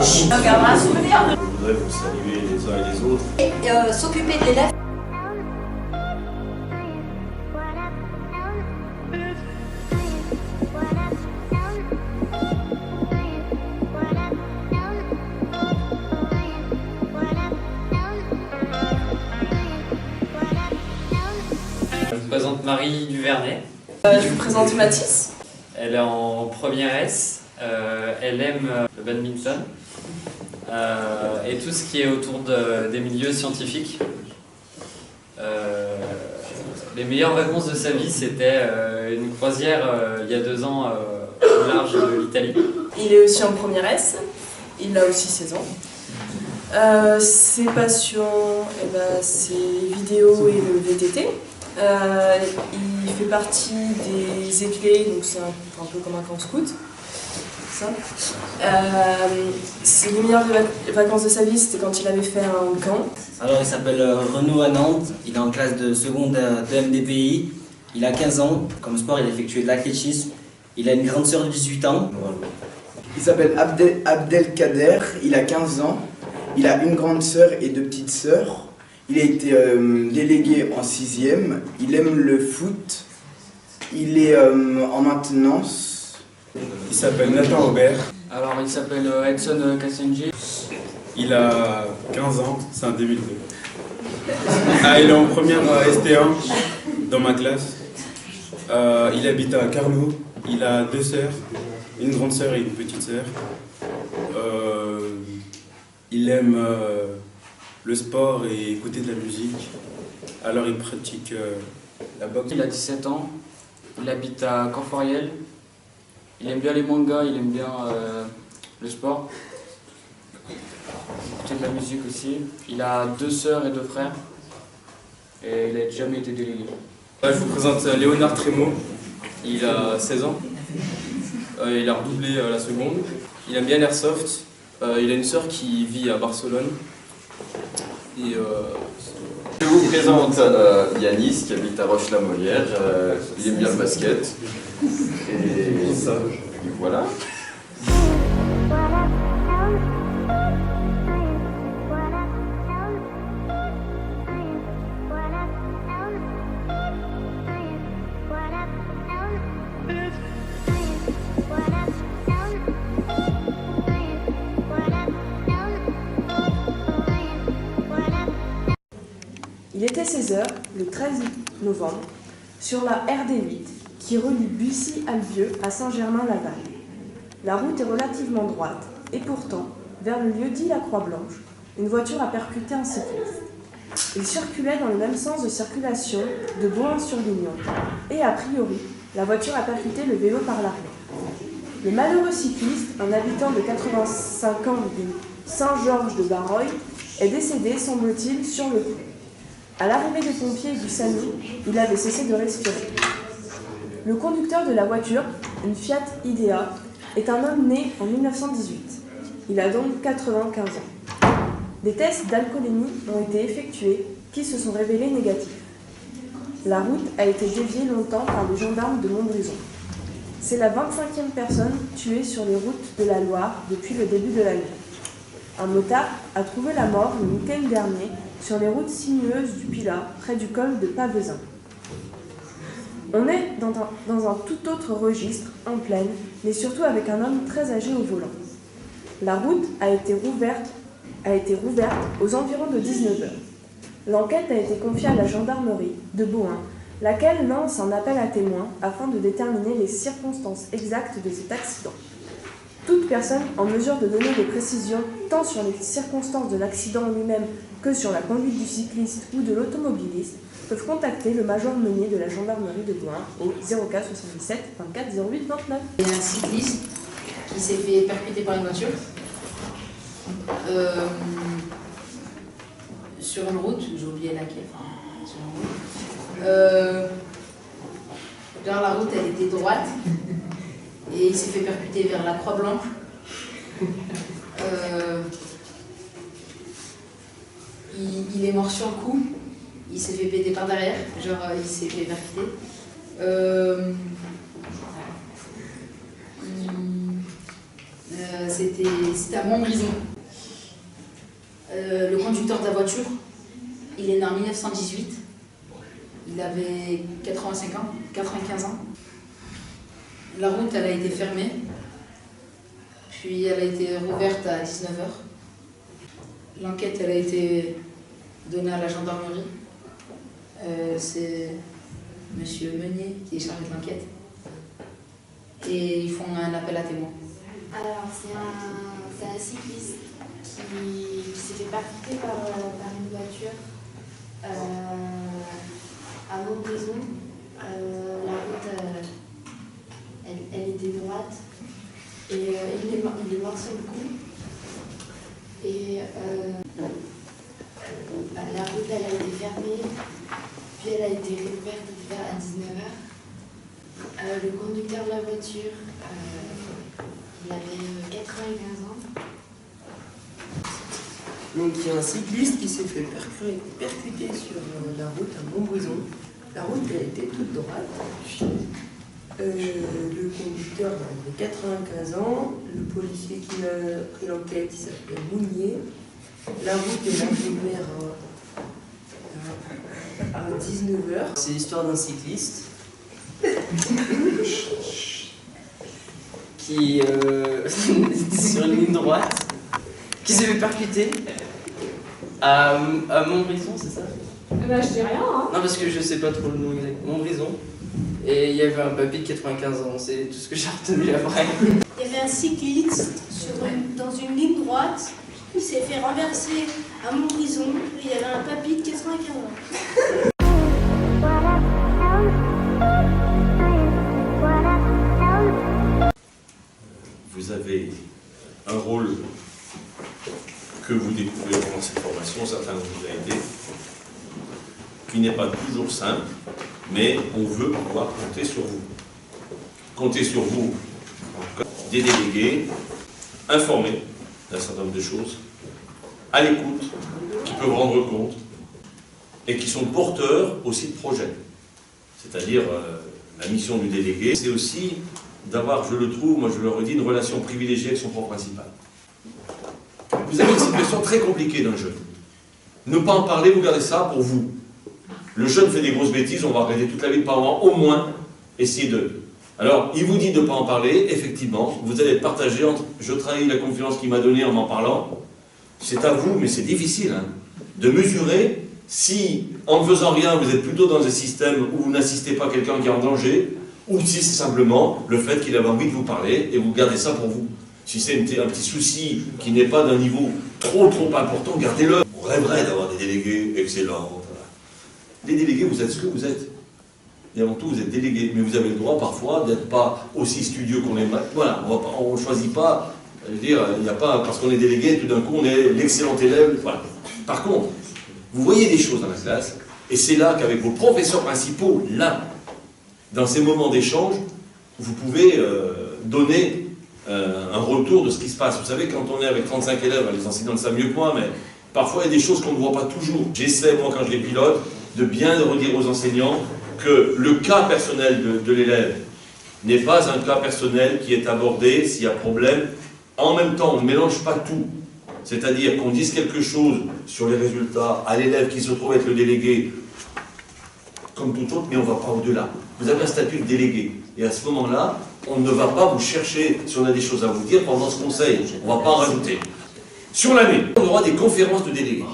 gauche. On regardera un souvenir. On voudrait vous saluer les uns et les autres. Et s'occuper de l'élève. Je vous présente Marie Duvernay. Je vous présente Mathis. Elle est en première S. Elle aime le badminton et tout ce qui est autour des milieux scientifiques. Les meilleures vacances de sa vie, c'était une croisière il y a 2 ans au large de l'Italie. Il est aussi en première S. Il a aussi 16 ans. Ses passions, c'est vidéo et le VTT. Il fait partie des éclés, donc c'est un peu comme un camp scout. C'est les meilleures vacances de sa vie, c'était quand il avait fait un camp. Alors il s'appelle Renaud à Nantes, il est en classe de seconde de MDPI, il a 15 ans, comme sport il a effectué de l'athlétisme, il a une grande sœur de 18 ans. Il s'appelle Abdelkader, il a 15 ans, il a une grande sœur et 2 petites sœurs. Il a été délégué en 6e, il aime le foot, il est en maintenance. Il s'appelle Nathan Aubert. Alors il s'appelle Edson Kassenji. Il a 15 ans, c'est un 2002. Il est en première ST1 dans ma classe. Il habite à Carnot. Il a 2 sœurs, une grande sœur et une petite sœur. Il aime le sport et écouter de la musique. Alors il pratique la boxe. Il a 17 ans. Il habite à Corforiel. Il aime bien les mangas, il aime bien le sport. Il aime la musique aussi. Il a 2 sœurs et 2 frères. Et il n'a jamais été délégué. Je vous présente Léonard Trémaud. Il a 16 ans. Il a redoublé la seconde. Il aime bien l'airsoft. Il a une sœur qui vit à Barcelone. Et, je vous présente Yanis qui habite à Roche-la-Molière. Il aime bien le basket. Et ça, et voilà. Il était 16h, le 13 novembre, sur la RD8 qui relie Bussy-Albieux à Saint-Germain-Laval. La route est relativement droite et pourtant, vers le lieu dit la Croix-Blanche, une voiture a percuté un cycliste. Il circulait dans le même sens de circulation de Bohain-sur-Lignon et a priori, la voiture a percuté le vélo par l'arrière. Le malheureux cycliste, un habitant de 85 ans de Saint-Georges-de-Barreuil, est décédé, semble-t-il, sur le coup. À l'arrivée des pompiers et du SAMU, il avait cessé de respirer. Le conducteur de la voiture, une Fiat Idea, est un homme né en 1918. Il a donc 95 ans. Des tests d'alcoolémie ont été effectués qui se sont révélés négatifs. La route a été déviée longtemps par les gendarmes de Montbrison. C'est la 25e personne tuée sur les routes de la Loire depuis le début de l'année. Un motard a trouvé la mort le week-end dernier sur les routes sinueuses du Pilat, près du col de Pavezin. On est dans un tout autre registre, en plaine, mais surtout avec un homme très âgé au volant. La route a été rouverte aux environs de 19h. L'enquête a été confiée à la gendarmerie de Bohain, laquelle lance un appel à témoins afin de déterminer les circonstances exactes de cet accident. Toute personne en mesure de donner des précisions tant sur les circonstances de l'accident lui-même que sur la conduite du cycliste ou de l'automobiliste peuvent contacter le major Meunier de la gendarmerie de Bohain au 04 77 24 08 29. Il y a un cycliste qui s'est fait percuter par une voiture sur une route, j'ai oublié laquelle. Sur une route. Dans la route, elle était droite et il s'est fait percuter vers la Croix-Blanche. Il est mort sur le coup, il s'est fait péter par derrière, genre il s'est fait percuter. C'était à Montbrison. Le conducteur de la voiture, il est né en 1918. Il avait 95 ans. La route, elle a été fermée. Puis elle a été rouverte à 19h. L'enquête, elle a été donnée à la gendarmerie. C'est Monsieur Meunier qui est chargé de l'enquête. Et ils font un appel à témoins. Alors, c'est un cycliste qui s'est fait percuter par une voiture à Montbrison. La route, elle était droite et il est mort sur le coup. Et la route, elle a été fermée, puis elle a été réouverte à 19h. Le conducteur de la voiture, il avait 95 ans. Donc il y a un cycliste qui s'est fait percuter sur la route à Montbrison. La route elle était toute droite. Le conducteur avait 95 ans. Le policier qui a pris l'enquête il s'appelle Mounier. La route est ouverte à 19h. C'est l'histoire d'un cycliste qui sur une ligne droite qui s'est fait percuter à Montbrison, c'est ça? Bah, je dis rien, hein. Non, parce que je sais pas trop le nom exact. Montbrison. Et il y avait un papy de 95 ans, c'est tout ce que j'ai retenu après. Il y avait un cycliste dans une ligne droite. Il s'est fait renverser à Montbrison. Et il y avait un papy de 95 ans. Vous avez un rôle que vous découvrez pendant cette formation, certains vous a aidé, qui n'est pas toujours simple, mais on veut pouvoir compter sur vous. Compter sur vous, en tout cas, des délégués, informés d'un certain nombre de choses, à l'écoute, qui peuvent rendre compte, et qui sont porteurs aussi de projets. C'est-à-dire, la mission du délégué, c'est aussi d'avoir, je le trouve, moi je le redis, une relation privilégiée avec son corps principal. Vous avez une situation très compliquée d'un jeune. Ne pas en parler, vous gardez ça pour vous. Le jeune fait des grosses bêtises, on va arrêter toute la vie de parents, au moins, essayer de... Alors, il vous dit de ne pas en parler, effectivement, vous allez être partagé entre je trahis la confiance qu'il m'a donnée en m'en parlant. C'est à vous, mais c'est difficile, hein, de mesurer si, en ne faisant rien, vous êtes plutôt dans un système où vous n'assistez pas à quelqu'un qui est en danger, ou si c'est simplement le fait qu'il avait envie de vous parler et vous gardez ça pour vous. Si c'est un petit souci qui n'est pas d'un niveau trop important, gardez-le. On rêverait d'avoir des délégués excellents. Les délégués, vous êtes ce que vous êtes. Et avant tout, vous êtes délégués. Mais vous avez le droit parfois d'être pas aussi studieux qu'on est. Voilà, on ne choisit pas. Je veux dire, il n'y a pas, parce qu'on est délégué, tout d'un coup, on est l'excellent élève. Voilà. Par contre, vous voyez des choses dans la classe, et c'est là qu'avec vos professeurs principaux, là, dans ces moments d'échange, vous pouvez donner un retour de ce qui se passe. Vous savez, quand on est avec 35 élèves, les enseignants le savent mieux que moi, mais parfois il y a des choses qu'on ne voit pas toujours. J'essaie, moi, quand je les pilote, de bien redire aux enseignants que le cas personnel de l'élève n'est pas un cas personnel qui est abordé s'il y a problème. En même temps, on ne mélange pas tout. C'est-à-dire qu'on dise quelque chose sur les résultats à l'élève qui se trouve être le délégué, comme tout autre, mais on ne va pas au-delà. Vous avez un statut de délégué. Et à ce moment-là, on ne va pas vous chercher, si on a des choses à vous dire, pendant ce conseil. On ne va pas en rajouter. Sur l'année, on aura des conférences de délégués.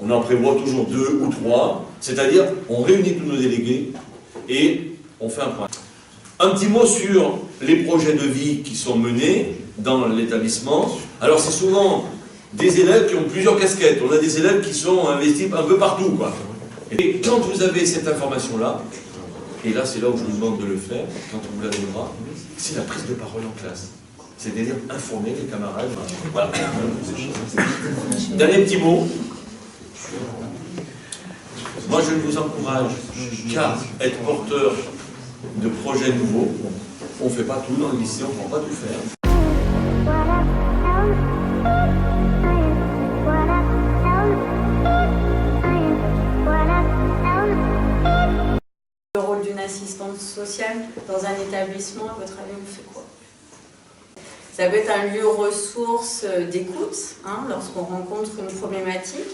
On en prévoit toujours 2 ou 3, c'est-à-dire on réunit tous nos délégués et on fait un point. Un petit mot sur les projets de vie qui sont menés dans l'établissement. Alors c'est souvent des élèves qui ont plusieurs casquettes. On a des élèves qui sont investis un peu partout, quoi. Et quand vous avez cette information-là, et là c'est là où je vous demande de le faire, quand on vous la donnera, c'est la prise de parole en classe. C'est-à-dire informer les camarades. Voilà. Dernier petit mot. Moi je ne vous encourage qu'à être porteur de projets nouveaux. On ne fait pas tout dans le lycée, on ne peut pas tout faire. Le rôle d'une assistante sociale dans un établissement, à votre avis, on fait quoi? Ça peut être un lieu ressource d'écoute, hein, lorsqu'on rencontre une problématique,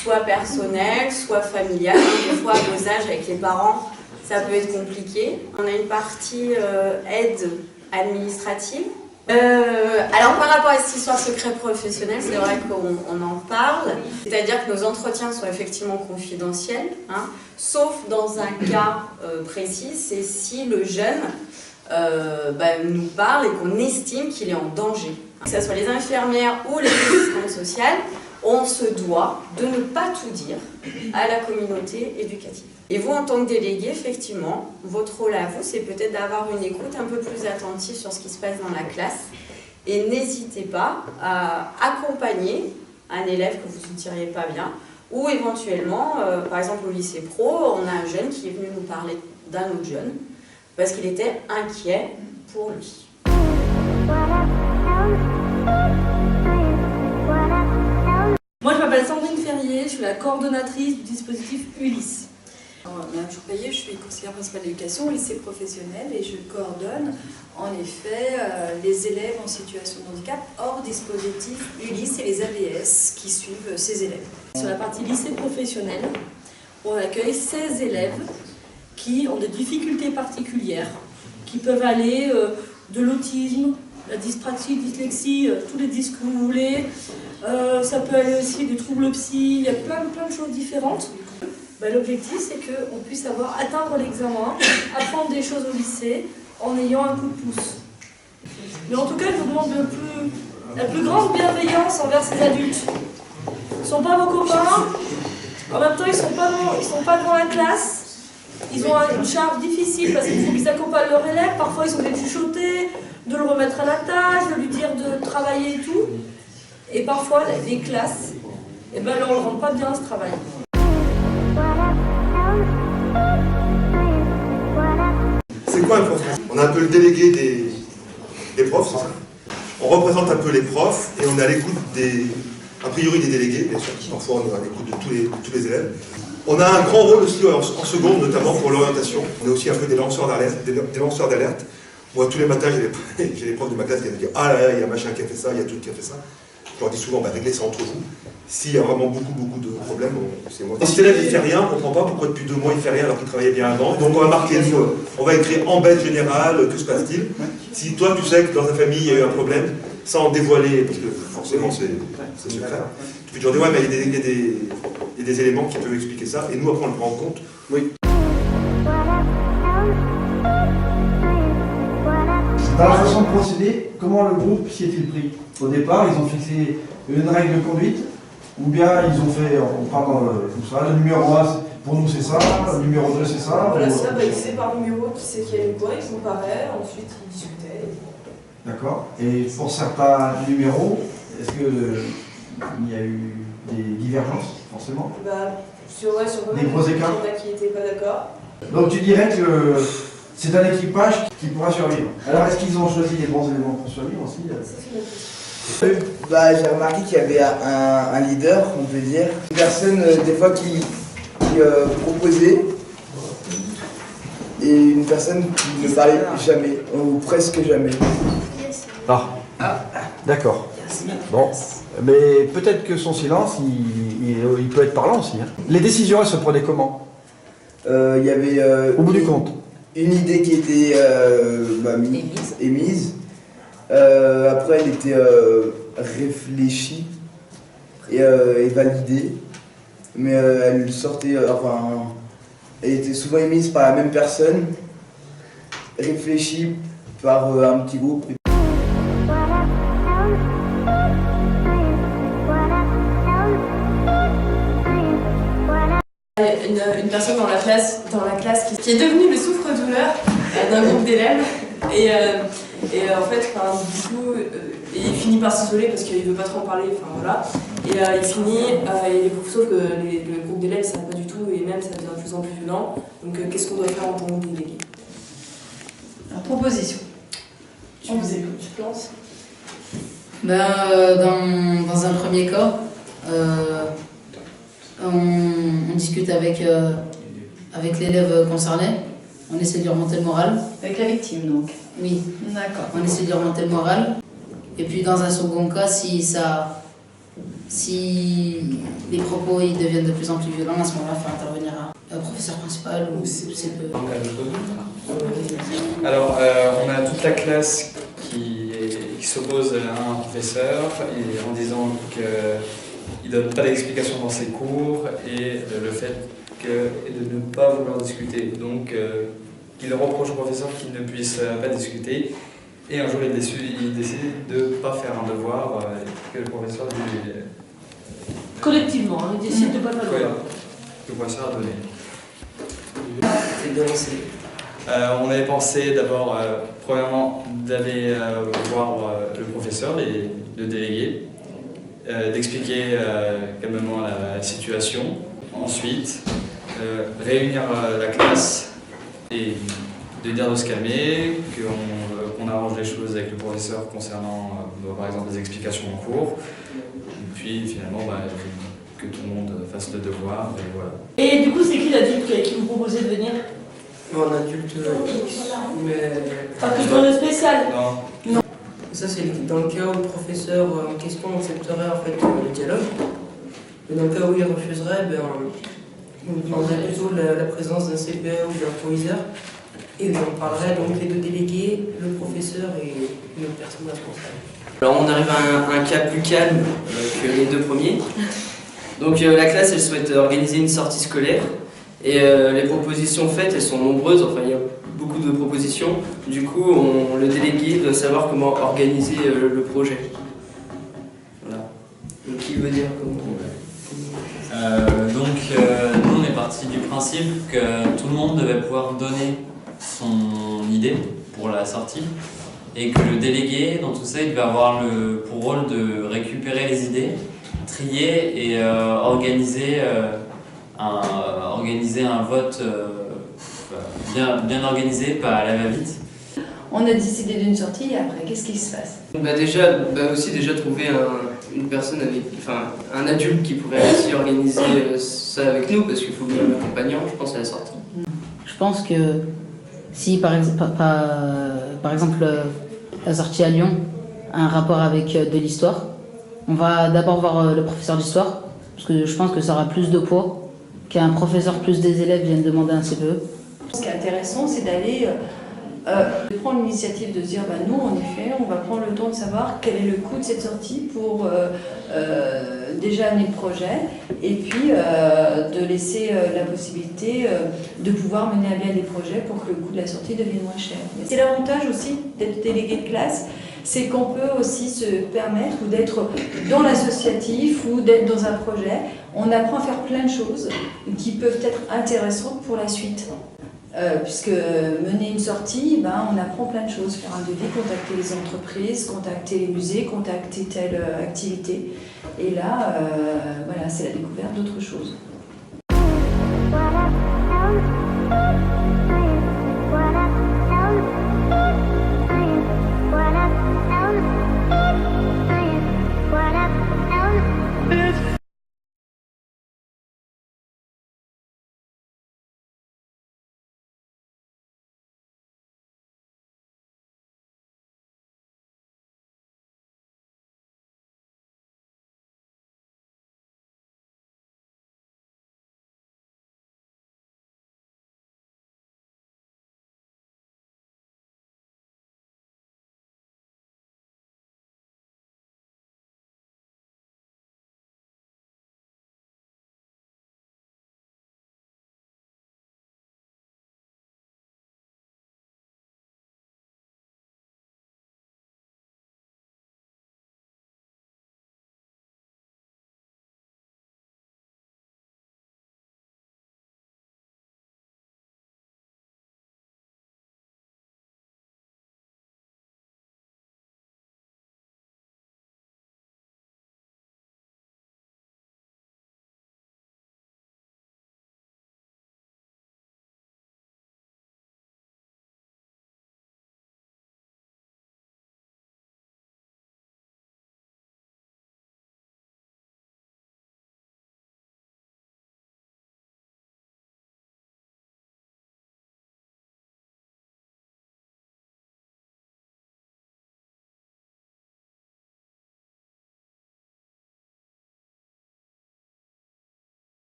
soit personnelle, soit familiale. Des fois, à vos âges avec les parents, ça peut être compliqué. On a une partie aide administrative. Alors par rapport à cette histoire secret professionnel, c'est vrai qu'on en parle, c'est-à-dire que nos entretiens sont effectivement confidentiels, hein, sauf dans un cas précis, c'est si le jeune nous parle et qu'on estime qu'il est en danger. Que ce soit les infirmières ou les assistantes sociales, on se doit de ne pas tout dire à la communauté éducative. Et vous, en tant que délégué, effectivement, votre rôle à vous, c'est peut-être d'avoir une écoute un peu plus attentive sur ce qui se passe dans la classe. Et n'hésitez pas à accompagner un élève que vous ne tiriez pas bien. Ou éventuellement, par exemple au lycée pro, on a un jeune qui est venu nous parler d'un autre jeune parce qu'il était inquiet pour lui. Moi, je m'appelle Sandrine Ferrier, je suis la coordonnatrice du dispositif Ulysse. Madame Jourpayet, je suis conseillère principale d'éducation au lycée professionnel et je coordonne en effet les élèves en situation de handicap hors dispositif Ulysse et les AVS qui suivent ces élèves. Sur la partie lycée professionnel, on accueille 16 élèves qui ont des difficultés particulières, qui peuvent aller de l'autisme, la dyspraxie, dyslexie, tous les dys que vous voulez. Ça peut aller aussi des troubles psy, il y a plein de choses différentes. L'objectif, c'est qu'on puisse atteindre l'examen, apprendre des choses au lycée en ayant un coup de pouce. Mais en tout cas, je vous demande la plus grande bienveillance envers ces adultes. Ils ne sont pas vos copains, en même temps, ils ne sont pas devant la classe. Ils ont une charge difficile parce qu'il faut qu'ils accompagnent leur élève. Parfois, ils sont obligés de chuchoter, de le remettre à la tâche, de lui dire de travailler et tout. Et parfois, les classes, leur ne rendent pas bien ce travail. C'est quoi un prof? On a un peu le délégué des profs, c'est ça? On représente un peu les profs et on est à l'écoute a priori des délégués, bien sûr, parfois on est à l'écoute de tous les élèves. On a un grand rôle aussi en seconde, notamment pour l'orientation. On est aussi un peu des lanceurs d'alerte. Moi, tous les matins, j'ai les profs de ma classe qui viennent me dire « Ah là, il y a machin qui a fait ça, il y a tout qui a fait ça ». Je leur dis souvent, réglez ça entre vous. S'il y a vraiment beaucoup de problèmes, c'est moi. Si cet élève ne fait rien, on ne comprend pas pourquoi depuis 2 mois il ne fait rien alors qu'il travaillait bien avant. Donc on va marquer on va écrire en bête générale, que se passe-t-il? Si toi tu sais que dans ta famille il y a eu un problème, sans dévoiler, parce que forcément c'est secret, tu peux dire ouais mais il y a des éléments qui peuvent expliquer ça, et nous après on le prend en compte. Oui. Dans la façon de procéder, comment le groupe s'y est-il pris? Au départ, ils ont fixé une règle de conduite, ou bien ils ont fait, on parle comme ça, le numéro 1 pour nous c'est ça, le numéro 2 c'est ça. Voilà, ça, ils faisaient par numéro, qui c'est qu'il y a eu quoi, ils comparaient, ensuite ils discutaient. D'accord. Et pour certains numéros, est-ce qu'il y a eu des divergences, forcément? Sur des gros écarts? Il y en a qui n'étaient pas d'accord. Donc tu dirais que c'est un équipage qui pourra survivre. Alors est-ce qu'ils ont choisi les bons éléments pour survivre aussi? J'ai remarqué qu'il y avait un leader, on peut dire. Une personne des fois qui proposait et une personne qui ne parlait jamais, ou presque jamais. D'accord. Bon, mais peut-être que son silence, il peut être parlant aussi. Hein. Les décisions, elles se prenaient comment? Il y avait au bout du compte une idée qui était émise. Après, elle était réfléchie et validée, mais elle sortait, elle était souvent émise par la même personne, réfléchie par un petit groupe. Une personne dans la classe qui est devenue le souffre-douleur d'un groupe d'élèves et en fait du coup il finit par s'isoler parce qu'il veut pas trop en parler, et il finit sauf que le groupe d'élèves ça va pas du tout et même ça devient de plus en plus violent. Donc qu'est-ce qu'on doit faire en tant que délégué? La proposition. On vous écoute, je pense. Dans un premier cas, on discute avec l'élève concerné, on essaie de lui remonter le moral. Avec la victime donc? Oui. D'accord. On essaie de lui remonter le moral Et puis dans un second cas, si les propos ils deviennent de plus en plus violents, à ce moment-là, il faut intervenir un professeur principal ou CPE. Alors, on a toute la classe qui s'oppose à un professeur et en disant qu'il ne donne pas d'explication dans ses cours et le fait de ne pas vouloir discuter. Donc, qu'il reproche au professeur qu'il ne puisse pas discuter. Et un jour, il décide de ne pas faire un devoir que le professeur lui... Collectivement, hein, il décide de ne pas faire un devoir. Que le professeur a donné. C'est bien lancé. On avait pensé d'abord, premièrement, d'aller voir le professeur, le délégué, d'expliquer calmement la situation. Ensuite, réunir la classe et de dire de se calmer, qu'on arrange les choses avec le professeur concernant, par exemple, les explications en cours. Et puis, finalement, que tout le monde fasse le devoir. Et voilà. Et du coup, c'est qui l'adulte qui vous proposait de venir? Un adulte X, mais... Pas quelqu'un de spécial? Non. Ça, c'est dans le cas où le professeur en question accepterait en fait le dialogue. Mais dans le cas où il refuserait, on lui demanderait plutôt la présence d'un CPE ou d'un proviseur. Et on parlerait donc les deux délégués, le professeur et une autre personne responsable. Alors on arrive à un cas plus calme que les deux premiers. Donc la classe elle souhaite organiser une sortie scolaire et les propositions faites elles sont nombreuses, enfin il y a beaucoup de propositions. Du coup le délégué doit savoir comment organiser le projet. Voilà. Donc qui veut dire comment nous on est parti du principe que tout le monde devait pouvoir donner son idée pour la sortie et que le délégué dans tout ça il devait avoir pour rôle de récupérer les idées, trier et organiser un vote bien organisé, pas à la va-vite. On a décidé d'une sortie et après, qu'est-ce qui se passe? Déjà trouver une personne un adulte qui pourrait aussi organiser ça avec nous parce qu'il faut bien un accompagnant, je pense, à la sortie. Je pense que si par exemple la sortie à Lyon a un rapport avec de l'histoire, on va d'abord voir le professeur d'histoire parce que je pense que ça aura plus de poids qu'un professeur plus des élèves viennent demander un CPE. Ce qui est intéressant, c'est d'aller prendre l'initiative de se dire nous, en effet, on va prendre le temps de savoir quel est le coût de cette sortie pour déjà amener le projet et puis de laisser la possibilité de pouvoir mener à bien des projets pour que le coût de la sortie devienne moins cher. C'est l'avantage aussi d'être délégué de classe, c'est qu'on peut aussi se permettre ou d'être dans l'associatif ou d'être dans un projet. On apprend à faire plein de choses qui peuvent être intéressantes pour la suite. Puisque mener une sortie, on apprend plein de choses, faire un devis, contacter les entreprises, contacter les musées, contacter telle activité. Et là, voilà, c'est la découverte d'autres choses.